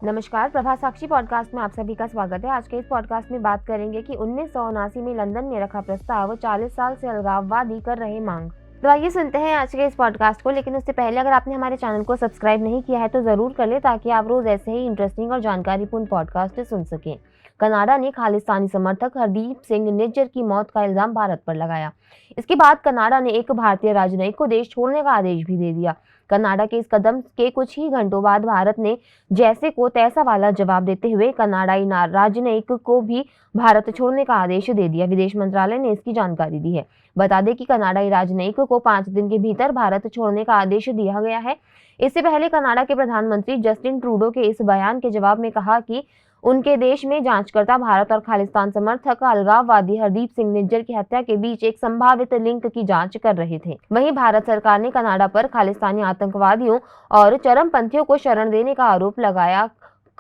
नमस्कार, प्रभा साक्षी पॉडकास्ट में आप सभी का स्वागत है। आज के इस पॉडकास्ट में बात करेंगे कि 1979 में लंदन में रखा प्रस्ताव 40 साल से अलगाववादी कर रहे मांग। तो आइए सुनते हैं आज के इस पॉडकास्ट को। लेकिन उससे पहले अगर आपने हमारे चैनल को सब्सक्राइब नहीं किया है तो जरूर कर ले, ताकि आप रोज ऐसे ही इंटरेस्टिंग और जानकारीपूर्ण पॉडकास्ट सुन सकें। कनाडा ने खालिस्तानी समर्थक हरदीप सिंह निज्जर की मौत का इल्जाम भारत पर लगाया। इसके बाद कनाडा ने एक भारतीय राजनयिक को देश छोड़ने का आदेश भी दे दिया। कनाडा के इस कदम के कुछ ही घंटों बाद भारत ने जैसे को तैसा वाला जवाब देते हुए कनाडाई राजनयिक को भी भारत छोड़ने का आदेश दे दिया। विदेश मंत्रालय ने इसकी जानकारी दी है। बता दें कि कनाडाई राजनयिक को 5 दिन के भीतर भारत छोड़ने का आदेश दिया गया है। इससे पहले कनाडा के प्रधानमंत्री जस्टिन ट्रूडो के इस बयान के जवाब में कहा कि उनके देश में जांचकर्ता भारत और खालिस्तान समर्थक अलगाववादी हरदीप सिंह निज्जर की हत्या के बीच एक संभावित लिंक की जांच कर रहे थे। वहीं भारत सरकार ने कनाडा पर खालिस्तानी आतंकवादियों और चरमपंथियों को शरण देने का आरोप लगाया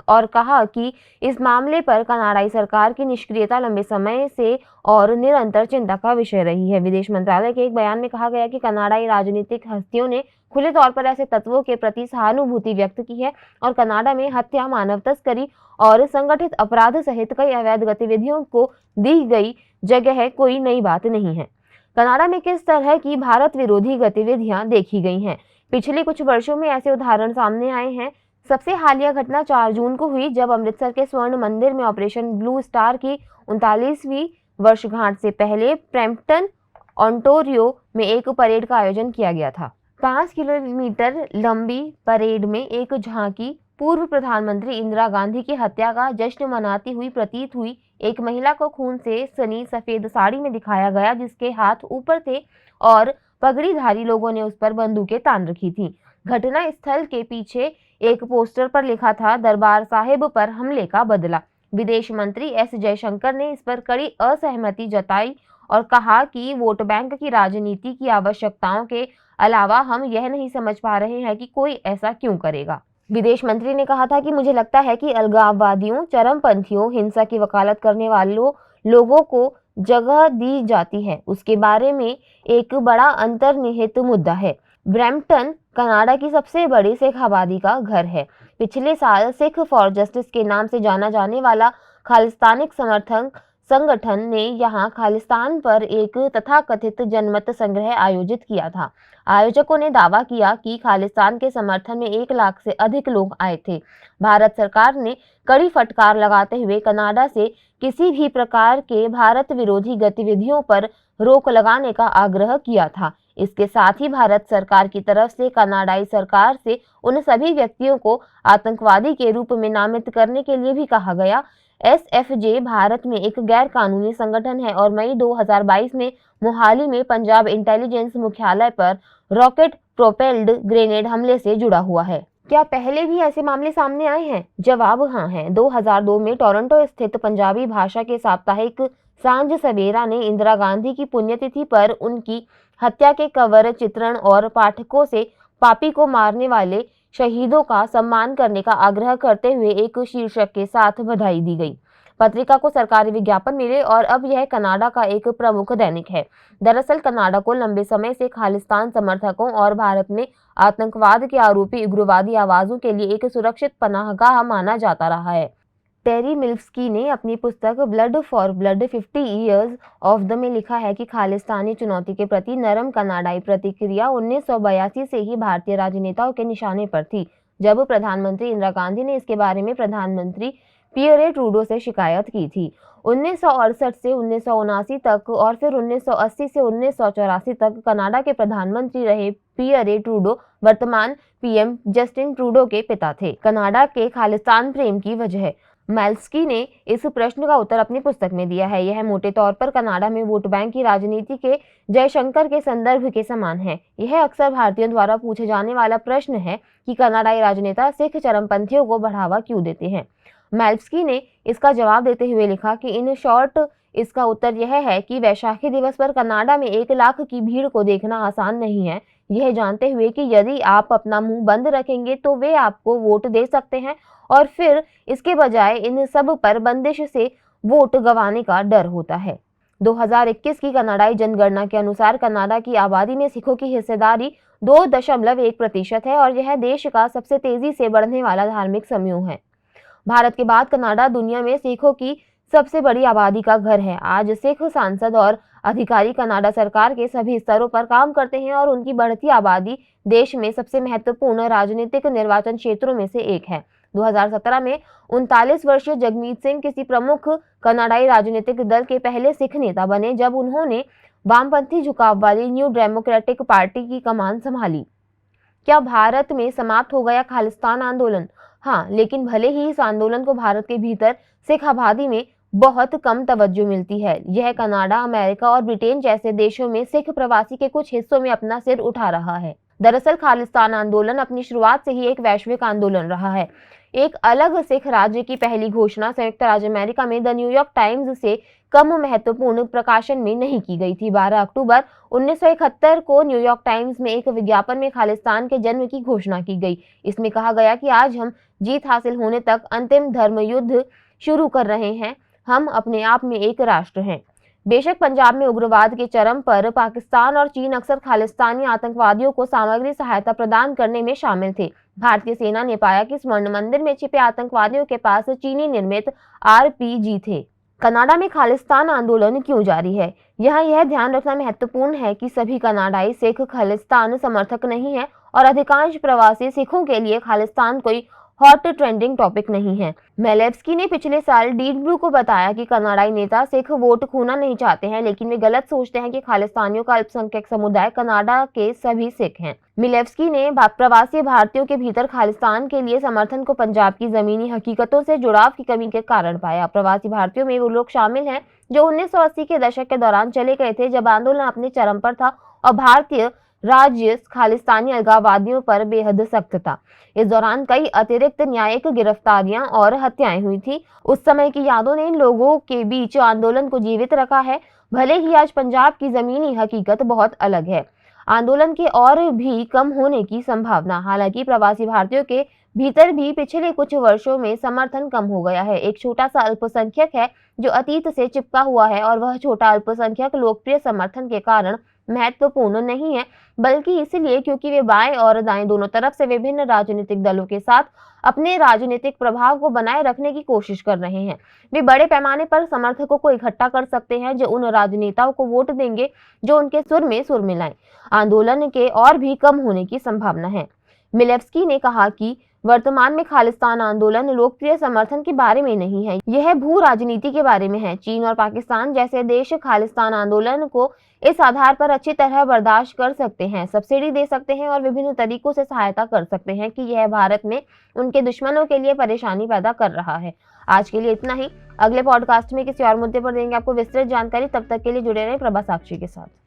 और कहा कि इस मामले पर कनाडाई सरकार की निष्क्रियता लंबे समय से और निरंतर चिंता का विषय रही है। विदेश मंत्रालय के एक बयान में कहा गया कि कनाडाई राजनीतिक हस्तियों ने खुले तौर पर ऐसे तत्वों के प्रति सहानुभूति व्यक्त की है और कनाडा में हत्या, मानव तस्करी और संगठित अपराध सहित कई अवैध गतिविधियों को दी गई जगह कोई नई बात नहीं है। कनाडा में किस तरह की भारत विरोधी गतिविधियां देखी गई हैं? पिछले कुछ वर्षों में ऐसे उदाहरण सामने आए हैं। सबसे हालिया घटना 4 जून को हुई, जब अमृतसर के स्वर्ण मंदिर में ऑपरेशन ब्लू स्टार की 39वीं वर्षगांठ से पहले ब्रैम्पटन, ओंटारियो में एक परेड का आयोजन किया गया था। 5 किलोमीटर लंबी परेड में एक झांकी पूर्व प्रधानमंत्री इंदिरा गांधी की हत्या का जश्न मनाती हुई प्रतीत हुई। एक महिला को खून से सनी सफेद साड़ी में दिखाया गया, जिसके हाथ ऊपर थे और पगड़ीधारी लोगों ने उस पर बंदूकें तान रखी थी। घटना स्थल के पीछे एक पोस्टर पर लिखा था, दरबार साहिब पर हमले का बदला। विदेश मंत्री एस जयशंकर ने इस पर कड़ी असहमति जताई और कहा कि वोट बैंक की राजनीति की आवश्यकताओं के अलावा हम यह नहीं समझ पा रहे हैं कि कोई ऐसा क्यों करेगा। विदेश मंत्री ने कहा था कि मुझे लगता है कि अलगाववादियों, चरमपंथियों, हिंसा की वकालत करने वालों लोगों को जगह दी जाती है, उसके बारे में एक बड़ा अंतर्निहित मुद्दा है। ब्रैम्पटन कनाडा की सबसे बड़ी सिख आबादी का घर है। पिछले साल सिख फॉर जस्टिस के नाम से जाना जाने वाला खालिस्तानिक समर्थक संगठन ने यहां खालिस्तान पर एक तथाकथित जनमत संग्रह आयोजित किया था। आयोजकों ने दावा किया कि खालिस्तान के समर्थन में 1 लाख से अधिक लोग आए थे। भारत सरकार ने कड़ी फटकार लगाते हुए कनाडा से किसी भी प्रकार के भारत विरोधी गतिविधियों पर रोक लगाने का आग्रह किया था। इसके साथ ही भारत सरकार की तरफ से कनाडाई सरकार से उन सभी व्यक्तियों को आतंकवादी के रूप में नामित करने के लिए भी कहा गया। एसएफजे भारत में एक गैर कानूनी संगठन है और मई 2022 में मोहाली में पंजाब इंटेलिजेंस मुख्यालय पर रॉकेट प्रोपेल्ड ग्रेनेड हमले से जुड़ा हुआ है। क्या पहले भी ऐसे मामले सामने आए हैं? जवाब हाँ है। 2002 में टोरंटो स्थित पंजाबी भाषा के साप्ताहिक सांझ सवेरा ने इंदिरा गांधी की पुण्यतिथि पर उनकी हत्या के कवर चित्रण और पाठकों से पापी को मारने वाले शहीदों का सम्मान करने का आग्रह करते हुए एक शीर्षक के साथ बधाई दी गई। पत्रिका को सरकारी विज्ञापन मिले और अब यह कनाडा का एक प्रमुख दैनिक है। दरअसल कनाडा को लंबे समय से खालिस्तान समर्थकों और भारत में आतंकवाद के आरोपी उग्रवादी आवाजों के लिए एक सुरक्षित पनाहगाह माना जाता रहा है। टेरी मिल्वस्की ने अपनी पुस्तक blood for blood 50 years of the में लिखा है कि खालिस्तानी चुनौती के प्रति नरम कनाडाई प्रतिक्रिया 1982 से ही भारतीय राजनेताओं के निशाने पर थी, जब प्रधानमंत्री इंदिरा गांधी ने इसके बारे में प्रधानमंत्री पियरे ट्रूडो से शिकायत की थी। 1968 से 1979 तक और फिर 1980 से 1984 तक कनाडा के प्रधानमंत्री रहे पियरे ट्रूडो वर्तमान पीएम जस्टिन ट्रूडो के पिता थे। कनाडा के खालिस्तान प्रेम की वजह। मिल्वस्की ने इस प्रश्न का उत्तर अपनी पुस्तक में दिया है। यह मोटे तौर पर कनाडा में वोट बैंक की राजनीति के जयशंकर के संदर्भ के समान है। यह अक्सर भारतीयों द्वारा पूछे जाने वाला प्रश्न है कि कनाडाई राजनेता सिख चरमपंथियों को बढ़ावा क्यों देते हैं। मिल्वस्की ने इसका जवाब देते हुए लिखा कि इन शॉर्ट इसका उत्तर यह है कि वैशाखी दिवस पर कनाडा में 1 लाख की भीड़ को देखना आसान नहीं है, यह जानते हुए कि यदि आप अपना मुंह बंद रखेंगे तो वे आपको वोट दे सकते हैं और फिर इसके बजाय इन सब पर बंदिश से वोट गंवाने का डर होता है। 2021 की कनाडाई जनगणना के अनुसार कनाडा की आबादी में सिखों की हिस्सेदारी 2.1% है और यह देश का सबसे तेजी से बढ़ने वाला धार्मिक समूह है। भारत के बाद कनाडा दुनिया में सिखों की सबसे बड़ी आबादी का घर है। आज सिख सांसद और अधिकारी कनाडा सरकार के सभी स्तरों पर काम करते हैं और उनकी बढ़ती आबादी देश में सबसे महत्वपूर्ण राजनीतिक निर्वाचन क्षेत्रों में से एक है। 2017 में 39 वर्षीय जगमीत सिंह किसी प्रमुख कनाडाई राजनीतिक दल के पहले सिख नेता बने जब उन्होंने वामपंथी झुकाव वाली न्यू डेमोक्रेटिक पार्टी की कमान संभाली। क्या भारत में समाप्त हो गया खालिस्तान आंदोलन? हाँ, लेकिन भले ही इस आंदोलन को भारत के भीतर सिख आबादी में बहुत कम तवज्जो मिलती है, यह कनाडा, अमेरिका और ब्रिटेन जैसे देशों में सिख प्रवासी के कुछ हिस्सों में अपना सिर उठा रहा है। दरअसल खालिस्तान आंदोलन अपनी शुरुआत से ही एक वैश्विक आंदोलन रहा है। एक अलग सिख राज्य की पहली घोषणा संयुक्त राज्य अमेरिका में द न्यूयॉर्क टाइम्स से कम महत्वपूर्ण प्रकाशन में नहीं की गई थी। 12 अक्टूबर 1971 को न्यूयॉर्क टाइम्स में एक विज्ञापन में खालिस्तान के जन्म की घोषणा की गई। इसमें कहा गया कि आज हम जीत हासिल होने तक अंतिम धर्म युद्ध शुरू कर रहे हैं, हम अपने आप में एक राष्ट्र हैं। बेशक पंजाब में उग्रवाद के चरम पर पाकिस्तान और चीन अक्सर खालिस्तानी आतंकवादियों को सामग्री सहायता प्रदान करने में शामिल थे। भारतीय सेना ने पाया कि स्वर्ण मंदिर में छिपे आतंकवादियों के पास चीनी निर्मित आरपीजी थे। कनाडा में खालिस्तान आंदोलन क्यों जारी है? यहाँ यह ध्यान रखना महत्वपूर्ण है कि सभी कनाडाई सिख खालिस्तान समर्थक नहीं है और अधिकांश प्रवासी सिखों के लिए खालिस्तान कोई हॉट ट्रेंडिंग टॉपिक नहीं है। मेलेव्स्की ने पिछले साल डीड ब्लू को बताया कि कनाडाई नेता सिख वोट खोना नहीं चाहते हैं, लेकिन वे गलत सोचते हैं कि खालिस्तानियों का अल्पसंख्यक समुदाय कनाडा के सभी सिख हैं। मिलेव्स्की ने प्रवासी भारतीयों के भीतर खालिस्तान के लिए समर्थन को पंजाब की जमीनी हकीकतों से जुड़ाव की कमी के कारण पाया। प्रवासी भारतीयों में वो लोग शामिल हैं जो 1980 के दशक के दौरान चले गए थे, जब आंदोलन अपने चरम पर था और भारतीय राज्य खालिस्तानी अलगाववादियों पर बेहद सख्त था। इस दौरान कई अतिरिक्त न्यायिक गिरफ्तारियां और हत्याएं हुई थी। उस समय की यादों ने इन लोगों के बीच आंदोलन को जीवित रखा है। भले ही आज पंजाब की जमीनी हकीकत बहुत अलग है, आंदोलन के और भी कम होने की संभावना। हालांकि प्रवासी भारतीयों के भीतर भी पिछले कुछ वर्षों में समर्थन कम हो गया है। एक छोटा सा अल्पसंख्यक है जो अतीत से चिपका हुआ है और वह छोटा अल्पसंख्यक लोकप्रिय समर्थन के कारण महत्वपूर्ण नहीं है, बल्कि इसलिए क्योंकि वे बाएं और दाएं दोनों तरफ से विभिन्न राजनीतिक दलों के साथ अपने राजनीतिक प्रभाव को बनाए रखने की कोशिश कर रहे हैं। वे बड़े पैमाने पर समर्थकों को इकट्ठा कर सकते हैं जो उन राजनेताओं को वोट देंगे जो उनके सुर में मिलाएं। आंदोलन के और भी कम होने की संभावना है। मिलेव्स्की ने कहा कि वर्तमान में खालिस्तान आंदोलन लोकप्रिय समर्थन के बारे में नहीं है, यह भू राजनीति के बारे में है। चीन और पाकिस्तान जैसे देश खालिस्तान आंदोलन को इस आधार पर अच्छी तरह बर्दाश्त कर सकते हैं, सब्सिडी दे सकते हैं और विभिन्न तरीकों से सहायता कर सकते हैं कि यह भारत में उनके दुश्मनों के लिए परेशानी पैदा कर रहा है। आज के लिए इतना ही। अगले पॉडकास्ट में किसी और मुद्दे पर देंगे आपको विस्तृत जानकारी। तब तक के लिए जुड़े रहें प्रभा साक्षी के साथ।